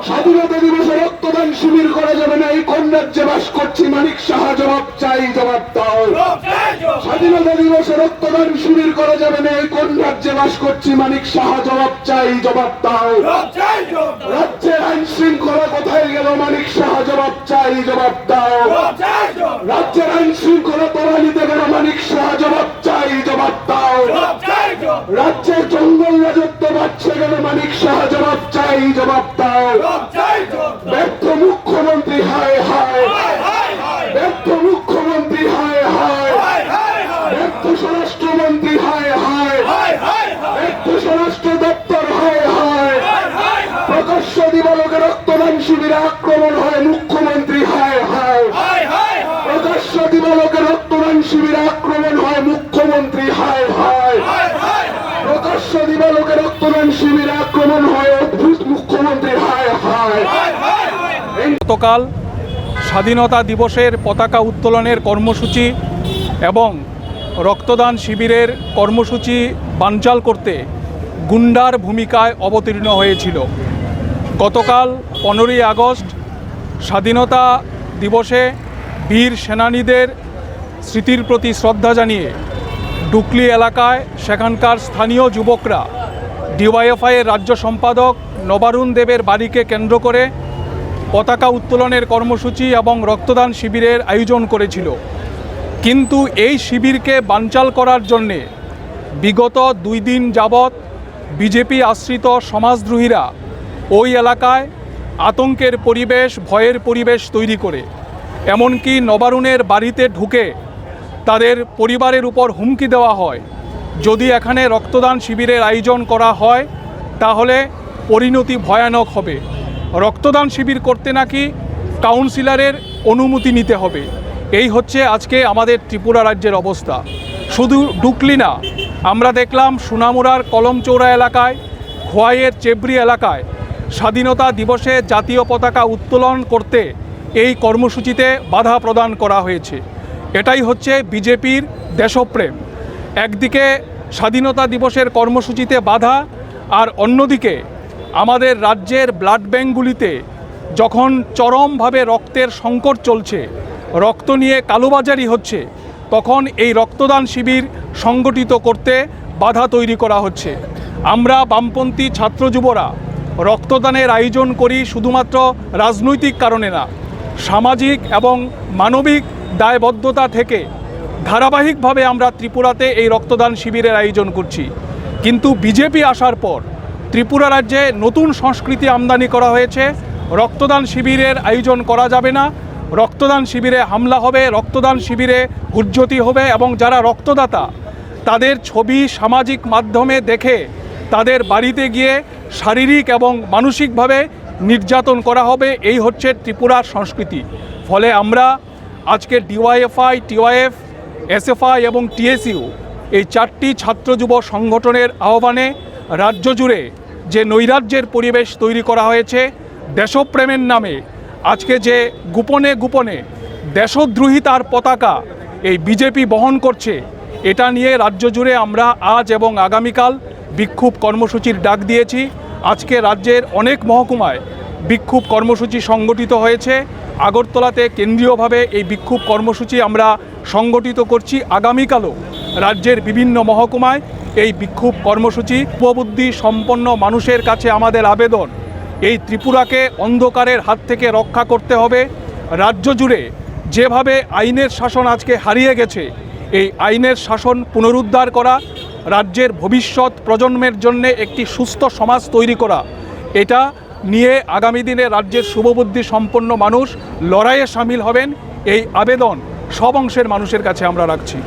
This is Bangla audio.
স্বাধীনতা দিবসে রক্তদান শিবির করা যাবে না, এই কোন রাজ্যে বাস করছি? মানিক সাহা জবাব চাই, জবাব দাও। স্বাধীনতা দিবসে রক্তদান শিবির করা যাবে না, এই কোন রাজ্যে বাস করছি? মানিক সাহা জবাব চাই, জবাব দাও। রাজ্যের আইন শৃঙ্খলা কোথায় গেল? মানিক সাহা জবাব চাই, জবাব দাও। রাজ্যের আইন শৃঙ্খলা তলানিতে গেল? মানিক সাহা জবাব চাই, জবাব দাও। রাজ্যের জঙ্গল রাজত্ব বাড়ছে গেল? মানিক সাহা জবাব চাই, জবাব দাও। ব্যর্থ মুখ্যমন্ত্রী হায় হায়, ব্যর্থ মুখ্যমন্ত্রী হায় হায়, ব্যর্থ স্বরাষ্ট্রমন্ত্রী হায় হায়, ব্যর্থ স্বরাষ্ট্র দপ্তর হায় হায়। প্রকাশ্য দিবালোকে রক্তদান শিবিরে আক্রমণ হয় মুখ্যমন্ত্রী হায় হায়। প্রকাশ্য দিবালোকে রক্তদান শিবিরে আক্রমণ হয় মুখ্যমন্ত্রী হায় হায়। প্রকাশ্য দিবালোকে রক্তদান শিবিরে আক্রমণ হয় অদ্ভুত মুখ্যমন্ত্রী হায় হায়। গতকাল স্বাধীনতা দিবসের পতাকা উত্তোলনের কর্মসূচি এবং রক্তদান শিবিরের কর্মসূচি বানচাল করতে গুন্ডার ভূমিকায় অবতীর্ণ হয়েছিল। গতকাল 15ই আগস্ট স্বাধীনতা দিবসে বীর সেনানীদের স্মৃতির প্রতি শ্রদ্ধা জানিয়ে ডুকলি এলাকায় সেখানকার স্থানীয় যুবকরা ডিওয়াইএফআইয়ের রাজ্য সম্পাদক নবারুণ দেবের বাড়িকে কেন্দ্র করে পতাকা উত্তোলনের কর্মসূচি এবং রক্তদান শিবিরের আয়োজন করেছিল। কিন্তু এই শিবিরকে বানচাল করার জন্যে বিগত 2 দিন যাবৎ বিজেপি আশ্রিত সমাজদ্রোহীরা ওই এলাকায় আতঙ্কের পরিবেশ, ভয়ের পরিবেশ তৈরি করে এমনকি নবারুণের বাড়িতে ঢুকে তাদের পরিবারের উপর হুমকি দেওয়া হয়, যদি এখানে রক্তদান শিবিরের আয়োজন করা হয় তাহলে পরিণতি ভয়ানক হবে। রক্তদান শিবির করতে নাকি কাউন্সিলরের অনুমতি নিতে হবে। এই হচ্ছে আজকে আমাদের ত্রিপুরা রাজ্যের অবস্থা। শুধু ডুকলি না, আমরা দেখলাম সোনামুড়ার কলমচৌড়া এলাকায়, খোয়াইয়ের চেবরি এলাকায় স্বাধীনতা দিবসে জাতীয় পতাকা উত্তোলন করতে এই কর্মসূচিতে বাধা প্রদান করা হয়েছে। এটাই হচ্ছে বিজেপির দেশপ্রেম। একদিকে স্বাধীনতা দিবসের কর্মসূচিতে বাধা, আর অন্যদিকে আমাদের রাজ্যের ব্লাড ব্যাঙ্কগুলিতে যখন চরমভাবে রক্তের সংকট চলছে, রক্ত নিয়ে কালোবাজারি হচ্ছে, তখন এই রক্তদান শিবির সংগঠিত করতে বাধা তৈরি করা হচ্ছে। আমরা বামপন্থী ছাত্র যুবরা রক্তদানের আয়োজন করি শুধুমাত্র রাজনৈতিক কারণে না, সামাজিক এবং মানবিক দায়বদ্ধতা থেকে ধারাবাহিকভাবে আমরা ত্রিপুরাতে এই রক্তদান শিবিরের আয়োজন করছি। কিন্তু বিজেপি আসার পর ত্রিপুরা রাজ্যে নতুন সংস্কৃতি আমদানি করা হয়েছে। রক্তদান শিবিরের আয়োজন করা যাবে না, রক্তদান শিবিরে হামলা হবে, রক্তদান শিবিরে হুজ্জতি হবে এবং যারা রক্তদাতা তাদের ছবি সামাজিক মাধ্যমে দেখে তাদের বাড়িতে গিয়ে শারীরিক এবং মানসিকভাবে নির্যাতন করা হবে। এই হচ্ছে ত্রিপুরার সংস্কৃতি। ফলে আমরা আজকে ডিওয়াইএফআই, টিওয়াইএফ, এসএফআই এবং টিএসইউ এই 4টি ছাত্র যুব সংগঠনের আহ্বানে রাজ্য জুড়ে যে নৈরাজ্যের পরিবেশ তৈরি করা হয়েছে, দেশপ্রেমের নামে আজকে যে গোপনে গোপনে দেশদ্রোহিতার পতাকা এই বিজেপি বহন করছে, এটা নিয়ে রাজ্য জুড়ে আমরা আজ এবং আগামীকাল বিক্ষোভ কর্মসূচির ডাক দিয়েছি। আজকে রাজ্যের অনেক মহকুমায় বিক্ষোভ কর্মসূচি সংগঠিত হয়েছে। আগরতলাতে কেন্দ্রীয়ভাবে এই বিক্ষোভ কর্মসূচি আমরা সংগঠিত করছি। আগামীকালও রাজ্যের বিভিন্ন মহকুমায় এই বিক্ষোভ কর্মসূচি। উপবুদ্ধি সম্পন্ন মানুষের কাছে আমাদের আবেদন, এই ত্রিপুরাকে অন্ধকারের হাত থেকে রক্ষা করতে হবে। রাজ্য জুড়ে যেভাবে আইনের শাসন আজকে হারিয়ে গেছে, এই আইনের শাসন পুনরুদ্ধার করা, রাজ্যের ভবিষ্যৎ প্রজন্মের জন্য একটি সুস্থ সমাজ তৈরি করা, এটা নিয়ে আগামী দিনে রাজ্যের শুভবুদ্ধি সম্পন্ন মানুষ লড়াইয়ে সামিল হবেন। এই আবেদন সব অংশের মানুষের কাছে আমরা রাখছি।